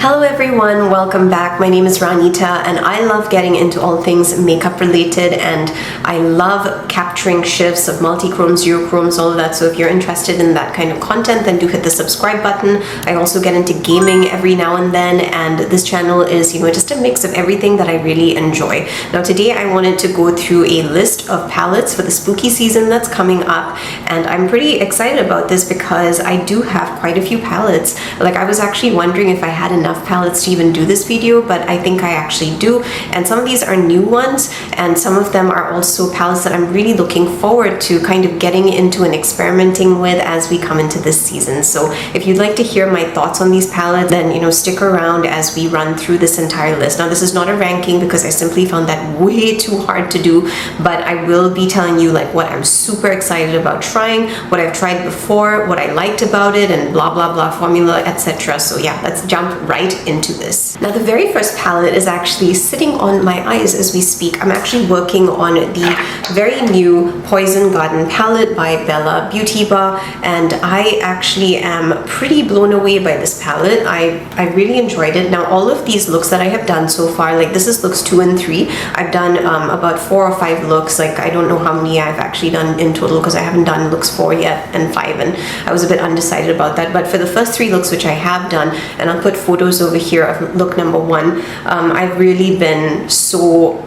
Hello everyone, welcome back. My name is Ranita and I love getting into all things makeup related, and I love capturing shifts of multi-chromes, duochromes, all of that. So if you're interested in that kind of content, then do hit the subscribe button. I also get into gaming every now and then, and this channel is, just a mix of everything that I really enjoy. Now today I wanted to go through a list of palettes for the spooky season that's coming up, and I'm pretty excited about this because I do have quite a few palettes. Like, I was actually wondering if I had enough palettes to even do this video, but I think I actually do. And some of these are new ones, and some of them are also palettes that I'm really looking forward to kind of getting into and experimenting with as we come into this season. So if you'd like to hear my thoughts on these palettes, then stick around as we run through this entire list. Now this is not a ranking because I simply found that way too hard to do, but I will be telling you like what I'm super excited about trying, what I've tried before, what I liked about it, and blah blah blah formula, etc. So yeah, let's jump right into this. Now the very first palette is actually sitting on my eyes as we speak. I'm actually working on the very new Poison Garden palette by Bella Beauty Bar, and I actually am pretty blown away by this palette. I really enjoyed it. Now all of these looks that I have done so far, like this is looks 2 and 3. I've done about 4 or 5 looks. Like, I don't know how many I've actually done in total because I haven't done looks 4 yet and 5, and I was a bit undecided about that. But for the first 3 looks which I have done, and I'll put photos over here of look number 1, I've really been so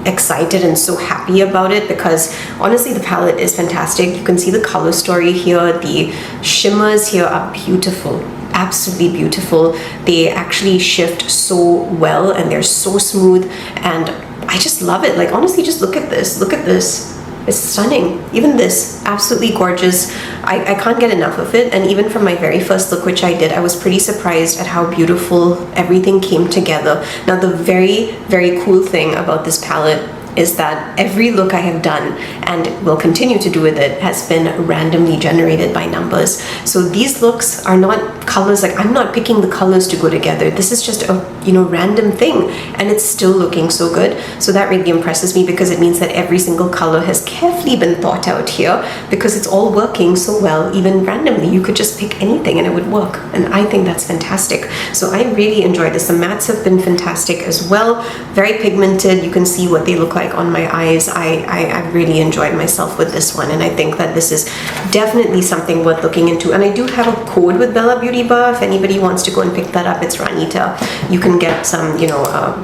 excited and so happy about it because honestly the palette is fantastic. You can see the color story here. The shimmers here are beautiful, absolutely beautiful. They actually shift so well and they're so smooth, and I just love it. Like, honestly, just look at this. It's stunning. Even this, absolutely gorgeous. I can't get enough of it. And even from my very first look, which I did, I was pretty surprised at how beautiful everything came together. Now the very, very cool thing about this palette is that every look I have done and will continue to do with it has been randomly generated by numbers. So these looks are not colors, like I'm not picking the colors to go together. This is just a random thing, and it's still looking so good. So that really impresses me because it means that every single color has carefully been thought out here because it's all working so well. Even randomly, you could just pick anything and it would work, and I think that's fantastic. So I really enjoyed this. The mattes have been fantastic as well. Very pigmented. You can see what they look like on my eyes. I really enjoyed myself with this one, and I think that this is definitely something worth looking into. And I do have a code with Bella Beauty Bar. If anybody wants to go and pick that up, it's Ranita. You can get some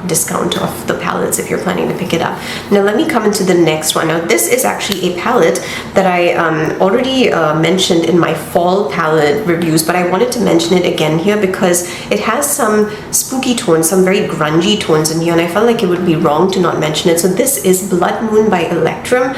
discount off the palettes if you're planning to pick it up. Now let me come into the next one. Now this is actually a palette that I already mentioned in my fall palette reviews, but I wanted to mention it again here because it has some spooky tones, some very grungy tones in here, and I felt like it would be wrong to not mention it. So this is Blood Moon by Electrum.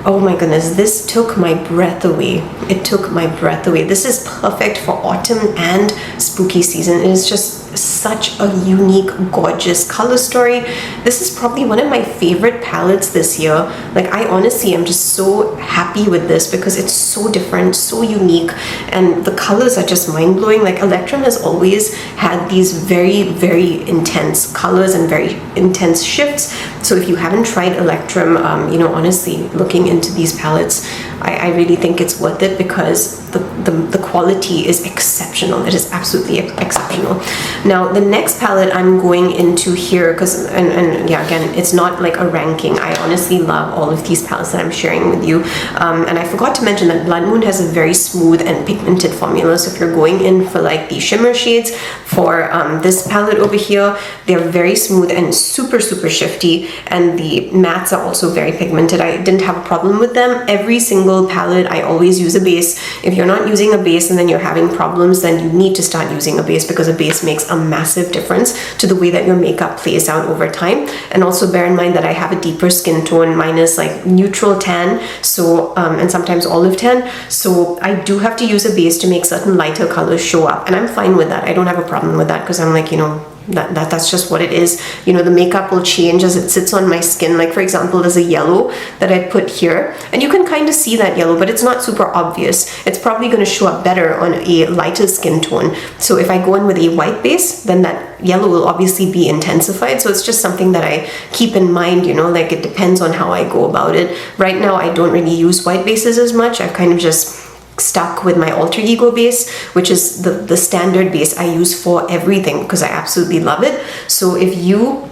Oh my goodness, this took my breath away. It took my breath away. This is perfect for autumn and spooky season. It is just such a unique, gorgeous color story. This is probably one of my favorite palettes this year. Like, I honestly am just so happy with this because it's so different, so unique, and the colors are just mind-blowing. Like, Electrum has always had these very, very intense colors and very intense shifts. So if you haven't tried Electrum, honestly, looking into these palettes, I really think it's worth it because the quality is exceptional. It is absolutely exceptional. Now the next palette I'm going into here, because and yeah, again, it's not like a ranking. I honestly love all of these palettes that I'm sharing with you, and I forgot to mention that Blood Moon has a very smooth and pigmented formula. So if you're going in for like the shimmer shades for this palette over here, they're very smooth and super shifty, and the mattes are also very pigmented. I didn't have a problem with them. Every single palette I always use a base. If you're not using a base and then you're having problems, then you need to start using a base because a base makes a massive difference to the way that your makeup plays out over time. And also bear in mind that I have a deeper skin tone. Mine is like neutral tan, so and sometimes olive tan, so I do have to use a base to make certain lighter colors show up, and I'm fine with that. I don't have a problem with that because I'm like, that's just what it is. The makeup will change as it sits on my skin. Like, for example, there's a yellow that I put here, and you can kind of see that yellow, but it's not super obvious. It's probably going to show up better on a lighter skin tone. So if I go in with a white base, then that yellow will obviously be intensified. So it's just something that I keep in mind, like it depends on how I go about it. Right now, I don't really use white bases as much. I've kind of just stuck with my Alter Ego base, which is the standard base I use for everything because I absolutely love it. So if you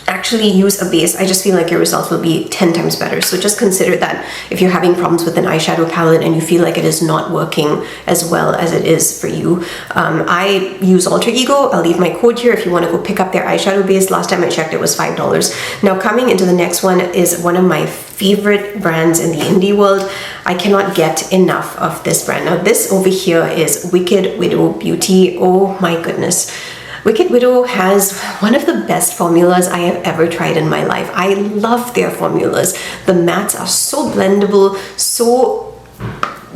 actually use a base, I just feel like your results will be 10 times better. So just consider that if you're having problems with an eyeshadow palette and you feel like it is not working as well as it is for you. I use Alter Ego. I'll leave my code here if you want to go pick up their eyeshadow base. Last time I checked, it was $5. Now coming into the next one is one of my favorite brands in the indie world. I cannot get enough of this brand. Now this over here is Wicked Widow Beauty. Oh my goodness. Wicked Widow has one of the best formulas I have ever tried in my life. I love their formulas. The mattes are so blendable, so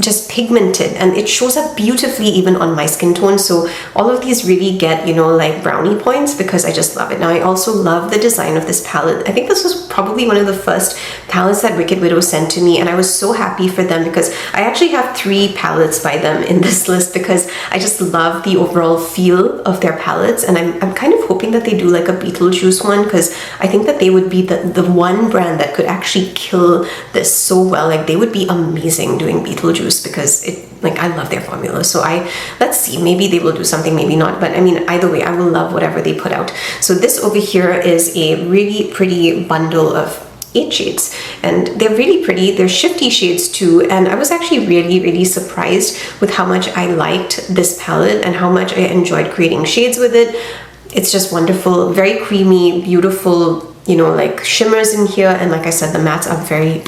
just pigmented, and it shows up beautifully even on my skin tone. So all of these really get, you know, like brownie points because I just love it. Now I also love the design of this palette. I think this was probably one of the first palettes that Wicked Widow sent to me, and I was so happy for them because I actually have 3 palettes by them in this list because I just love the overall feel of their palettes, and I'm kind of hoping that they do like a Beetlejuice one because I think that they would be the one brand that could actually kill this so well. Like they would be amazing doing Beetlejuice because I love their formula. So let's see, maybe they will do something, maybe not, but I mean either way I will love whatever they put out. So this over here is a really pretty bundle of 8 shades, and they're really pretty. They're shifty shades too, and I was actually really surprised with how much I liked this palette and how much I enjoyed creating shades with it. It's just wonderful, very creamy, beautiful, you know, like shimmers in here, and like I said, the mattes are very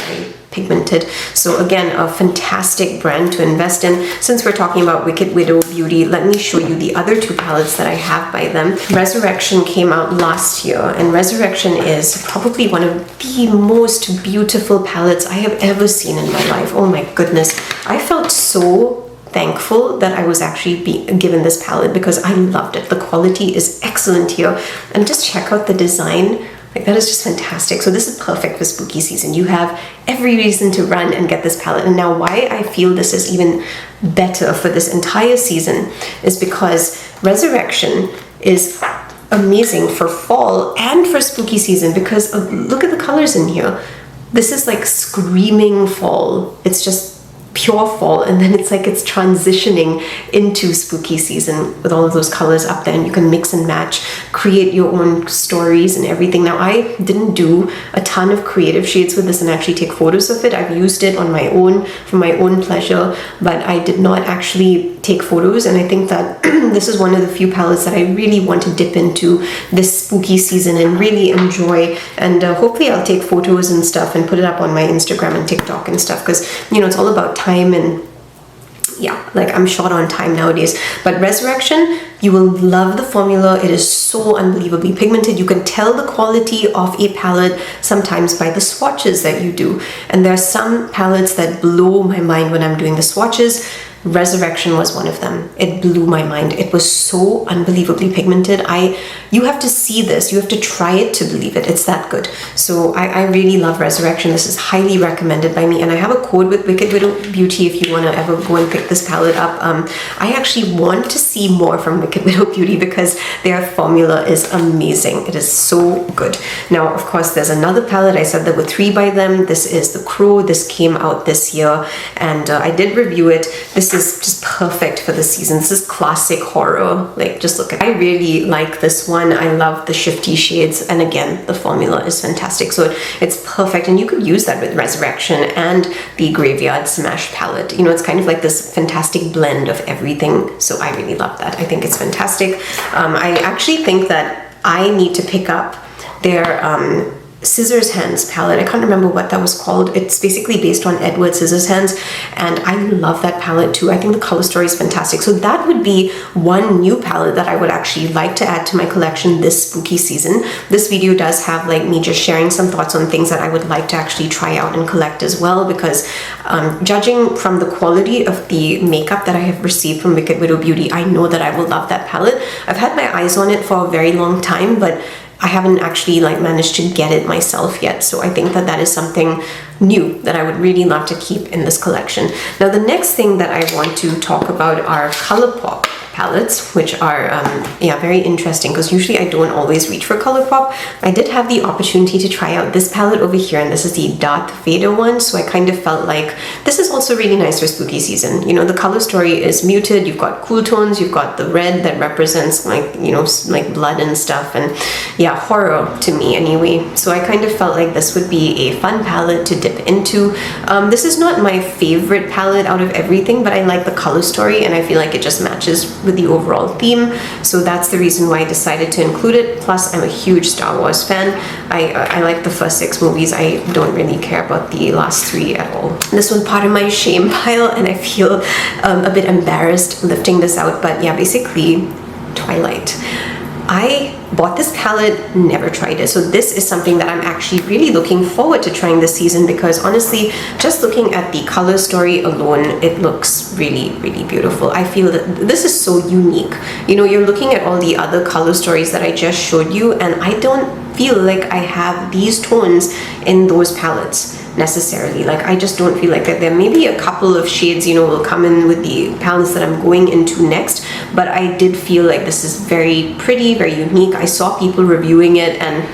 pigmented. So again, a fantastic brand to invest in. Since we're talking about Wicked Widow Beauty, let me show you the other 2 palettes that I have by them. Resurrection came out last year, and Resurrection is probably one of the most beautiful palettes I have ever seen in my life. Oh my goodness. I felt so thankful that I was actually given this palette because I loved it. The quality is excellent here, and just check out the design. Like that is just fantastic. So this is perfect for spooky season. You have every reason to run and get this palette. And now why I feel this is even better for this entire season is because Resurrection is amazing for fall and for spooky season because look at the colors in here. This is like screaming fall. It's just pure fall, and then it's like it's transitioning into spooky season with all of those colors up there, and you can mix and match, create your own stories and everything. Now I didn't do a ton of creative shades with this and actually take photos of it. I've used it on my own for my own pleasure, but I did not actually take photos, and I think that this is one of the few palettes that I really want to dip into this spooky season and really enjoy, and hopefully I'll take photos and stuff and put it up on my Instagram and TikTok and stuff because, you know, it's all about time, and yeah, like I'm short on time nowadays. But Resurrection, you will love the formula. It is so unbelievably pigmented. You can tell the quality of a palette sometimes by the swatches that you do, and there are some palettes that blow my mind when I'm doing the swatches. Resurrection was one of them. It blew my mind. It was so unbelievably pigmented. You have to see this. You have to try it to believe it. It's that good. So I really love Resurrection. This is highly recommended by me, and I have a code with Wicked Widow Beauty if you want to ever go and pick this palette up. I actually want to see more from Wicked Widow Beauty because their formula is amazing. It is so good. Now, of course, there's another palette. I said there were 3 by them. This is The Crow. This came out this year, and I did review it. This is just perfect for the season. This is classic horror. Like, just look at it. I really like this one. I love the shifty shades, and again, the formula is fantastic. So it's perfect, and you could use that with Resurrection and the Graveyard Smash palette. You know, it's kind of like this fantastic blend of everything. So I really love that. I think it's fantastic. I actually think that I need to pick up their Scissors Hands palette. I can't remember what that was called. It's basically based on Edward Scissorhands, and I love that palette too. I think the color story is fantastic. So that would be one new palette that I would actually like to add to my collection this spooky season. This video does have like me just sharing some thoughts on things that I would like to actually try out and collect as well, because judging from the quality of the makeup that I have received from Wicked Widow Beauty, I know that I will love that palette. I've had my eyes on it for a very long time, but I haven't actually like managed to get it myself yet. yet. So I think that that is something new that I would really love to keep in this collection. Now the next thing that I want to talk about are Colourpop palettes, which are yeah, very interesting, because usually I don't always reach for Colourpop. I did have the opportunity to try out this palette over here, and this is the Darth Vader one, so I kind of felt like this is also really nice for spooky season. You know, the color story is muted, you've got cool tones, you've got the red that represents like, you know, like blood and stuff, and yeah, horror to me anyway. So I kind of felt like this would be a fun palette to dip into. This is not my favorite palette out of everything, but I like the color story and I feel like it just matches with the overall theme, so that's the reason why I decided to include it. Plus I'm a huge Star Wars fan. I like the first 6 movies. I don't really care about the last 3 at all. This was part of my shame pile and I feel a bit embarrassed lifting this out, but yeah, basically Twilight. I bought this palette, never tried it, so this is something that I'm actually really looking forward to trying this season, because honestly, just looking at the color story alone, it looks really, really beautiful. I feel that this is so unique. You know, you're looking at all the other color stories that I just showed you, and I don't feel like I have these tones in those palettes necessarily. Like, I just don't feel like that. There may be a couple of shades, you know, will come in with the palettes that I'm going into next, but I did feel like this is very pretty, very unique. I saw people reviewing it and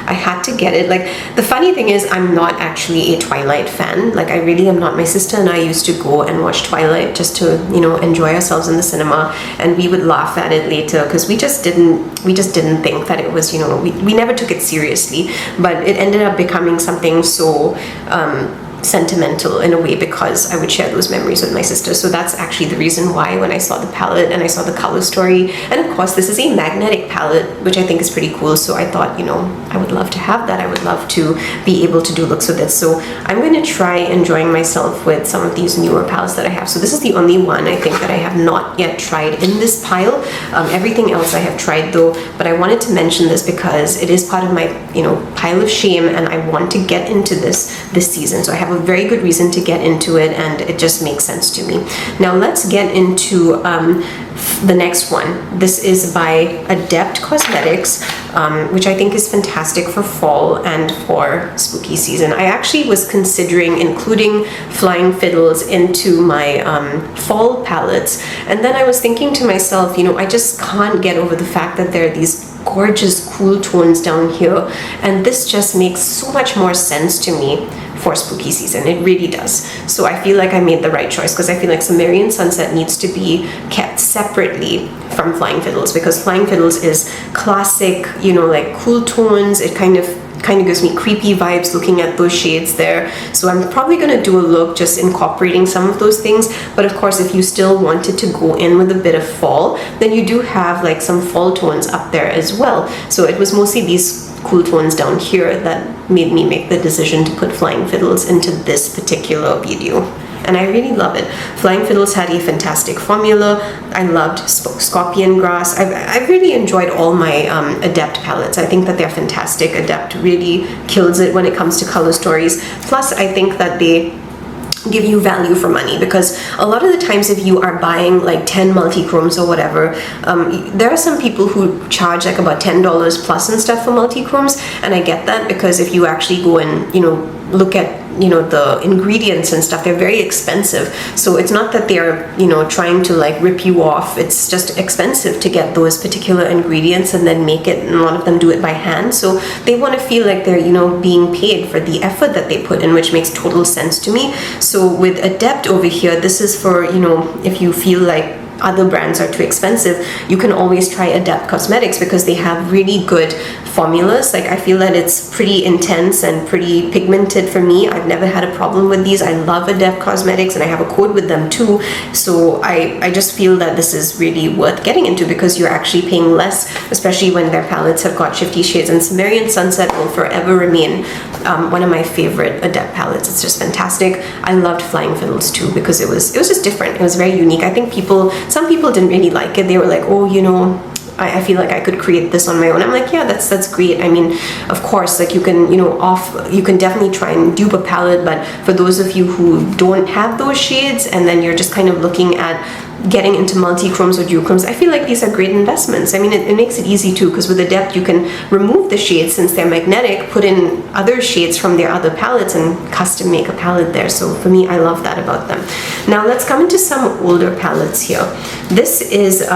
I had to get it. Like, the funny thing is, I'm not actually a Twilight fan. Like, I really am not. My sister and I used to go and watch Twilight just to, you know, enjoy ourselves in the cinema, and we would laugh at it later because we just didn't think that it was, you know, we never took it seriously, but it ended up becoming something so sentimental in a way, because I would share those memories with my sister. So that's actually the reason why, when I saw the palette and I saw the color story, and of course this is a magnetic palette, which I think is pretty cool, so I thought, you know, I would love to have that. I would love to be able to do looks with it. So I'm going to try enjoying myself with some of these newer palettes that I have. So this is the only one I think that I have not yet tried in this pile. Everything else I have tried though, but I wanted to mention this because it is part of my, you know, pile of shame, and I want to get into this season. So I have a very good reason to get into it, and it just makes sense to me. Now let's get into the next one. This is by Adept Cosmetics, which I think is fantastic for fall and for spooky season. I actually was considering including Flying Fiddles into my fall palettes, and then I was thinking to myself, you know, I just can't get over the fact that there are these gorgeous cool tones down here, and this just makes so much more sense to me for spooky season. It really does. So I feel like I made the right choice, because I feel like Sumerian Sunset needs to be kept separately from Flying Fiddles, because Flying Fiddles is classic, you know, like cool tones. It kind of gives me creepy vibes looking at those shades there. So I'm probably going to do a look just incorporating some of those things. But of course, if you still wanted to go in with a bit of fall, then you do have like some fall tones up there as well. So it was mostly these cool tones down here that made me make the decision to put Flying Fiddles into this particular video. And I really love it. Flying Fiddles had a fantastic formula. I loved Scorpion Grass. I've really enjoyed all my Adept palettes. I think that they're fantastic. Adept really kills it when it comes to color stories. Plus, I think that they give you value for money, because a lot of the times if you are buying like 10 multi-chromes or whatever, there are some people who charge like about $10 plus and stuff for multi-chromes, and I get that, because if you actually go and, you know, look at, you know, the ingredients and stuff, they're very expensive. So it's not that they're, you know, trying to like rip you off. It's just expensive to get those particular ingredients and then make it, and a lot of them do it by hand. So they want to feel like they're, you know, being paid for the effort that they put in, which makes total sense to me. So with Adept over here, this is for, you know, if you feel like other brands are too expensive, you can always try Adept Cosmetics, because they have really good formulas. Like, I feel that it's pretty intense and pretty pigmented for me. I've never had a problem with these. I love Adept Cosmetics, and I have a code with them too. So I just feel that this is really worth getting into, because you're actually paying less, especially when their palettes have got shifty shades. And Sumerian Sunset will forever remain one of my favorite Adept palettes. It's just fantastic. I loved Flying Fiddles too, because it was just different. It was very unique. I think some people didn't really like it. They were like, oh, you know, I feel like I could create this on my own. I'm like, yeah, that's great. I mean, of course, like you can, you can definitely try and dupe a palette, but for those of you who don't have those shades and then you're just kind of looking at getting into multi-chromes or duochromes, I feel like these are great investments. I mean, it makes it easy too, because with the depth you can remove the shades since they're magnetic, put in other shades from their other palettes and custom make a palette there. So for me, I love that about them. Now let's come into some older palettes here. This is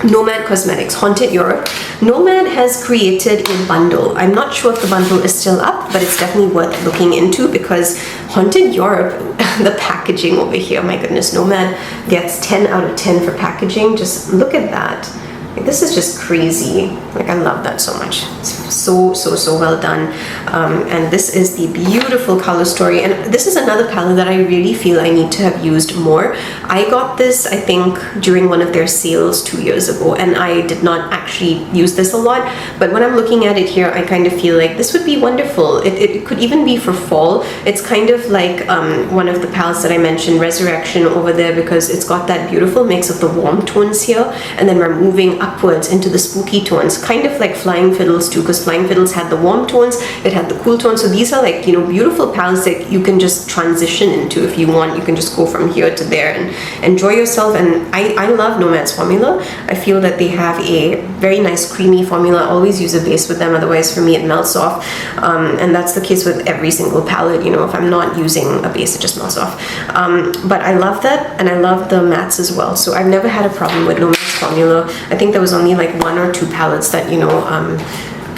Nomad Cosmetics, Haunted Europe. Nomad has created a bundle. I'm not sure if the bundle is still up, but it's definitely worth looking into because Haunted Europe, the packaging over here, my goodness, Nomad gets 10 out of 10 for packaging. Just look at that. Like, this is just crazy. Like, I love that so much. It's so well done. And this is the beautiful color story. And this is another palette that I really feel I need to have used more. I got this, I think, during one of their sales 2 years ago, and I did not actually use this a lot. But when I'm looking at it here, I kind of feel like this would be wonderful. It could even be for fall. It's kind of like one of the palettes that I mentioned, Resurrection, over there, because it's got that beautiful mix of the warm tones here, and then we're moving upwards into the spooky tones, kind of like Flying Fiddles too, because Flying Fiddles had the warm tones, it had the cool tones. So these are like, beautiful palettes that you can just transition into if you want. You can just go from here to there and enjoy yourself. And I love Nomad's formula. I feel that they have a very nice creamy formula. I always use a base with them, otherwise for me it melts off. And that's the case with every single palette. If I'm not using a base, it just melts off. But I love that, and I love the mattes as well. So I've never had a problem with Nomad's formula. I think there was only like 1 or 2 palettes that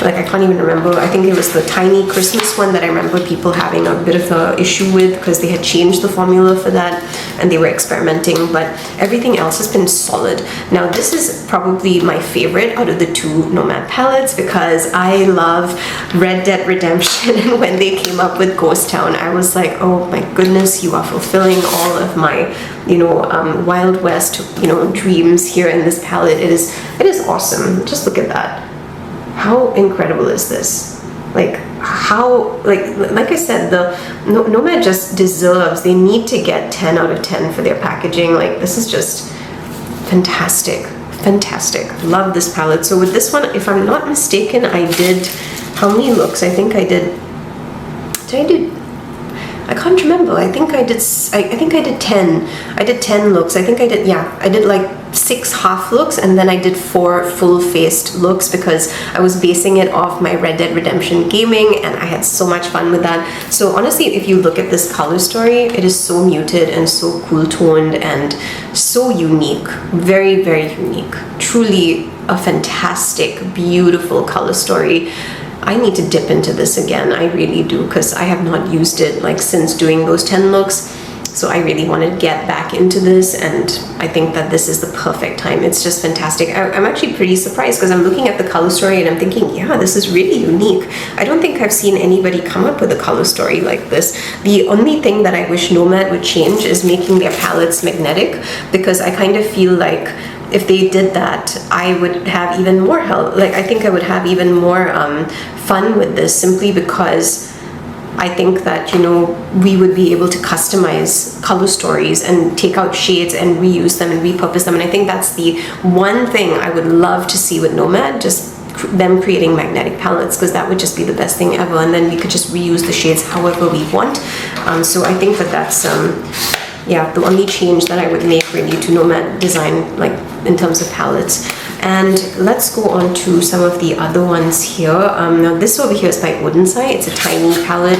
like I can't even remember. I think it was the tiny Christmas one that I remember people having a bit of a issue with because they had changed the formula for that and they were experimenting, but everything else has been solid. Now this is probably my favorite out of the 2 Nomad palettes because I love Red Dead Redemption, and when they came up with Ghost Town, I was like, oh my goodness, you are fulfilling all of my Wild West dreams here in this palette. It is awesome. Just look at that. How incredible is this? Like, how, like I said, the Nomad just deserves, they need to get 10 out of 10 for their packaging. Like, this is just fantastic. Love this palette. So with this one, if I'm not mistaken, I did, how many looks? I think I did I can't remember. I think I did 10. I did 10 looks. I did like 6 half looks, and then I did 4 full-faced looks because I was basing it off my Red Dead Redemption gaming, and I had so much fun with that. So honestly, if you look at this color story, it is so muted and so cool-toned and so unique. Very, very unique. Truly a fantastic, beautiful color story. I need to dip into this again. I really do, because I have not used it like since doing those 10 looks. So I really want to get back into this, and I think that this is the perfect time. It's just fantastic. I'm actually pretty surprised because I'm looking at the color story and I'm thinking, yeah, this is really unique. I don't think I've seen anybody come up with a color story like this. The only thing that I wish Nomad would change is making their palettes magnetic, because I kind of feel like if they did that, I would have even more help. Like, I think I would have even more fun with this, simply because I think that, we would be able to customize color stories and take out shades and reuse them and repurpose them. And I think that's the one thing I would love to see with Nomad, just them creating magnetic palettes, because that would just be the best thing ever. And then we could just reuse the shades however we want. So I think that that's the only change that I would make really to Nomad design, like in terms of palettes. And let's go on to some of the other ones here. Now this over here is by Odensai. It's a tiny palette.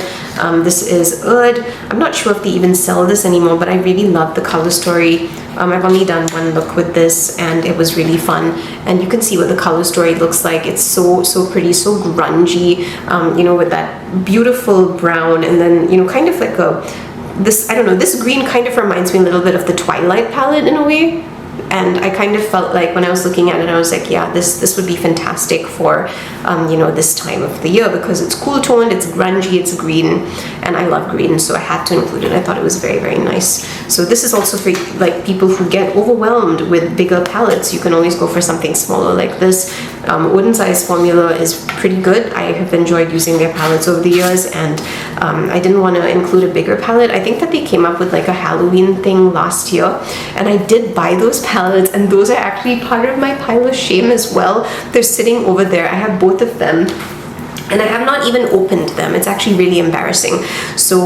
This is Oud. I'm not sure if they even sell this anymore, but I really love the color story. I've only done 1 look with this, and it was really fun. And you can see what the color story looks like. It's so pretty, so grungy, with that beautiful brown, and then, kind of like this green kind of reminds me a little bit of the Twilight palette in a way. And I kind of felt like when I was looking at it, I was like, yeah, this would be fantastic for, this time of the year, because it's cool toned, it's grungy, it's green, and I love green, so I had to include it. I thought it was very, very nice. So this is also for like people who get overwhelmed with bigger palettes. You can always go for something smaller like this. Odensai's formula is pretty good. I have enjoyed using their palettes over the years, and I didn't want to include a bigger palette. I think that they came up with like a Halloween thing last year, and I did buy those palettes palettes, and those are actually part of my pile of shame as well. They're sitting over there. I have both of them, and I have not even opened them. It's actually really embarrassing. So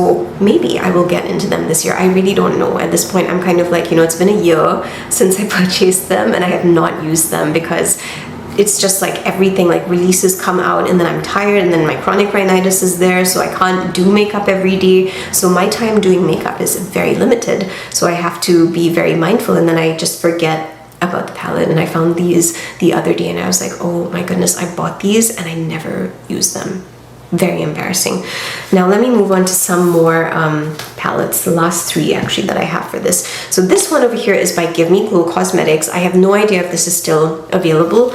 maybe I will get into them this year. I really don't know. At this point, I'm kind of like, you know, it's been a year since I purchased them, and I have not used them because it's just like everything, like releases come out and then I'm tired, and then my chronic rhinitis is there, so I can't do makeup every day. So my time doing makeup is very limited. So I have to be very mindful, and then I just forget about the palette. And I found these the other day and I was like, oh my goodness, I bought these and I never used them. Very embarrassing. Now let me move on to some more palettes, the last three actually that I have for this. So this one over here is by Give Me Glow Cosmetics. I have no idea if this is still available.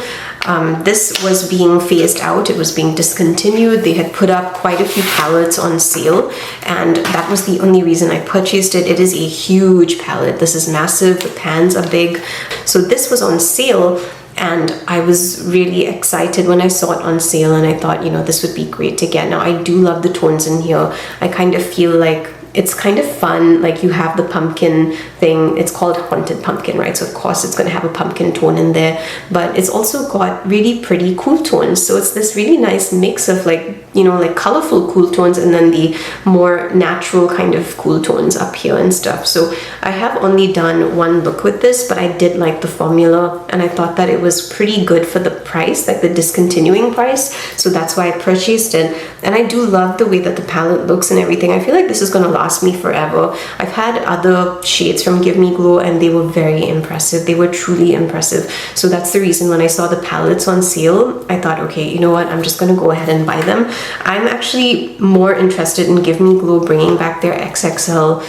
This was being phased out, it was being discontinued. They had put up quite a few palettes on sale, and that was the only reason I purchased it. It is a huge palette. This is massive, the pans are big. So this was on sale, and I was really excited when I saw it on sale, and I thought, you know, this would be great to get. Now I do love the tones in here. I kind of feel like it's kind of fun, like you have the pumpkin thing. It's called Haunted Pumpkin, right? So of course it's going to have a pumpkin tone in there, but it's also got really pretty cool tones. So it's this really nice mix of like, you know, like colorful cool tones and then the more natural kind of cool tones up here and stuff. So I have only done one look with this, but I did like the formula, and I thought that it was pretty good for the price, like the discontinuing price. So that's why I purchased it. And I do love the way that the palette looks and everything. I feel like this is going to last me forever. I've had other shades from Give Me Glow and they were very impressive. They were truly impressive. So that's the reason when I saw the palettes on sale, I thought, okay, you know what, I'm just going to go ahead and buy them. I'm actually more interested in Give Me Glow bringing back their XXL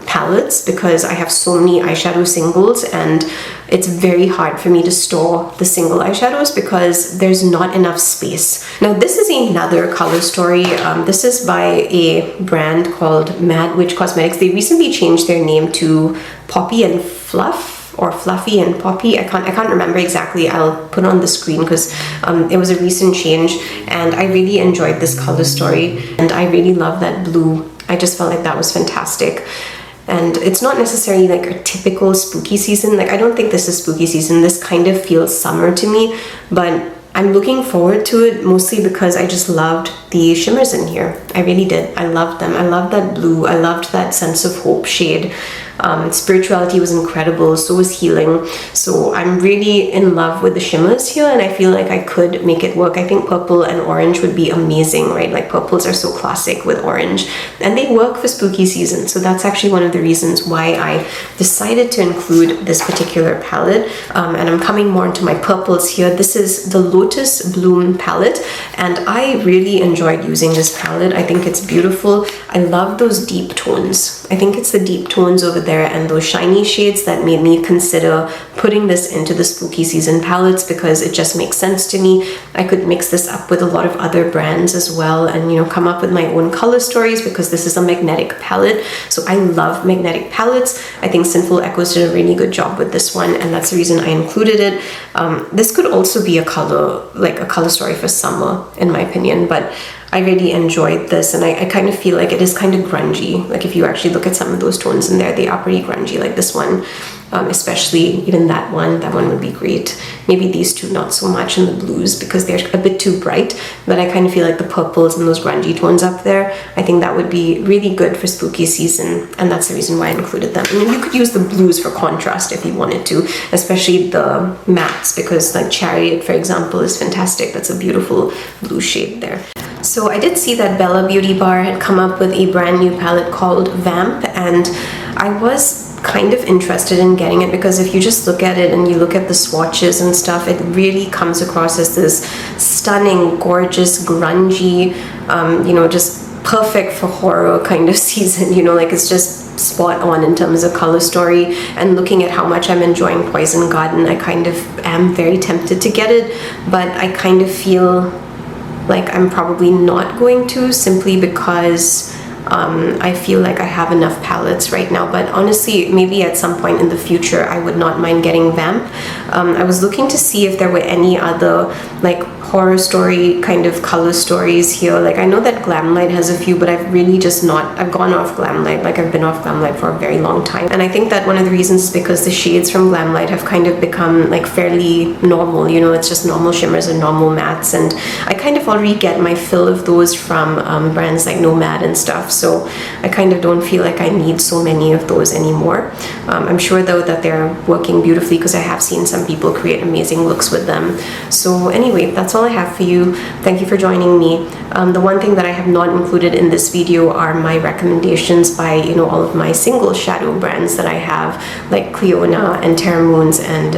palettes, because I have so many eyeshadow singles and it's very hard for me to store the single eyeshadows because there's not enough space. Now this is another color story. This is by a brand called Mad Witch Cosmetics. They recently changed their name to Poppy and Fluff, or Fluffy and Poppy. I can't remember exactly. I'll put on the screen because it was a recent change, and I really enjoyed this color story, and I really love that blue. I just felt like that was fantastic. And it's not necessarily like a typical spooky season. Like I don't think this is spooky season. This kind of feels summer to me, but I'm looking forward to it mostly because I just loved the shimmers in here. I really did. I loved them. I loved that blue. I loved that sense of hope shade. Spirituality was incredible, so was healing. So I'm really in love with the shimmers here, and I feel like I could make it work. I think purple and orange would be amazing, right? Like purples are so classic with orange, and they work for spooky season. So that's actually one of the reasons why I decided to include this particular palette. And I'm coming more into my purples here. This is the Lotus Bloom palette, and I really enjoyed using this palette. I think it's beautiful. I love those deep tones. I think it's the deep tones over there and those shiny shades that made me consider putting this into the spooky season palettes, because it just makes sense to me. I could mix this up with a lot of other brands as well, and you know, come up with my own color stories, because this is a magnetic palette. So I love magnetic palettes. I think Sinful Echoes did a really good job with this one, and that's the reason I included it. This could also be a color, like a color story for summer in my opinion, but I really enjoyed this, and I kind of feel like it is kind of grungy. Like if you actually look at some of those tones in there, they are pretty grungy, like this one, especially even that one would be great. Maybe these two not so much, in the blues, because they're a bit too bright, but I kind of feel like the purples and those grungy tones up there, I think that would be really good for spooky season, and that's the reason why I included them. I mean, you could use the blues for contrast if you wanted to, especially the mattes, because like Chariot, for example, is fantastic. That's a beautiful blue shade there. So I did see that Bella Beauty Bar had come up with a brand new palette called Vamp, and I was kind of interested in getting it because if you just look at it and you look at the swatches and stuff, it really comes across as this stunning, gorgeous, grungy, you know, just perfect for horror kind of season, you know, like it's just spot on in terms of color story. And looking at how much I'm enjoying Poison Garden, I kind of am very tempted to get it, but I kind of feel like I'm probably not going to, simply because I feel like I have enough palettes right now, but honestly, maybe at some point in the future, I would not mind getting Vamp. I was looking to see if there were any other like horror story kind of color stories here. Like I know that Glamlight has a few, but I've gone off Glamlight. Like I've been off Glamlight for a very long time. And I think that one of the reasons is because the shades from Glamlight have kind of become like fairly normal, you know, it's just normal shimmers and normal mattes. And I kind of already get my fill of those from brands like Nomad and stuff. So I kind of don't feel like I need so many of those anymore. I'm sure though that they're working beautifully because I have seen some people create amazing looks with them. So anyway, that's all I have for you. Thank you for joining me. The one thing that I have not included in this video are my recommendations by, you know, all of my single shadow brands that I have, like Cleona and Terra Moons and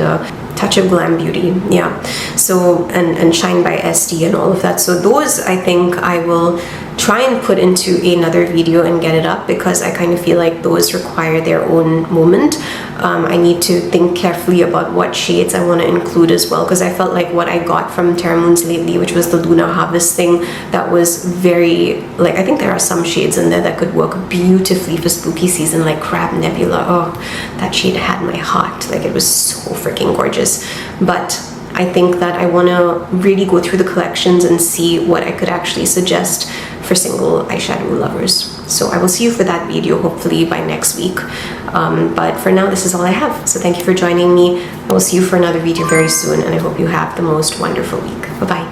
Touch of Glam Beauty, yeah. So and Shine by SD and all of that. So those I think I will try and put into another video and get it up, because I kind of feel like those require their own moment. I need to think carefully about what shades I want to include as well, because I felt like what I got from Terra Moons lately, which was the Luna Harvest thing, that was very, like, I think there are some shades in there that could work beautifully for spooky season, like Crab Nebula. Oh, that shade had my heart. Like, it was so freaking gorgeous. But I think that I want to really go through the collections and see what I could actually suggest for single eyeshadow lovers. So I will see you for that video hopefully by next week. But for now, this is all I have. So thank you for joining me. I will see you for another video very soon, and I hope you have the most wonderful week. Bye-bye.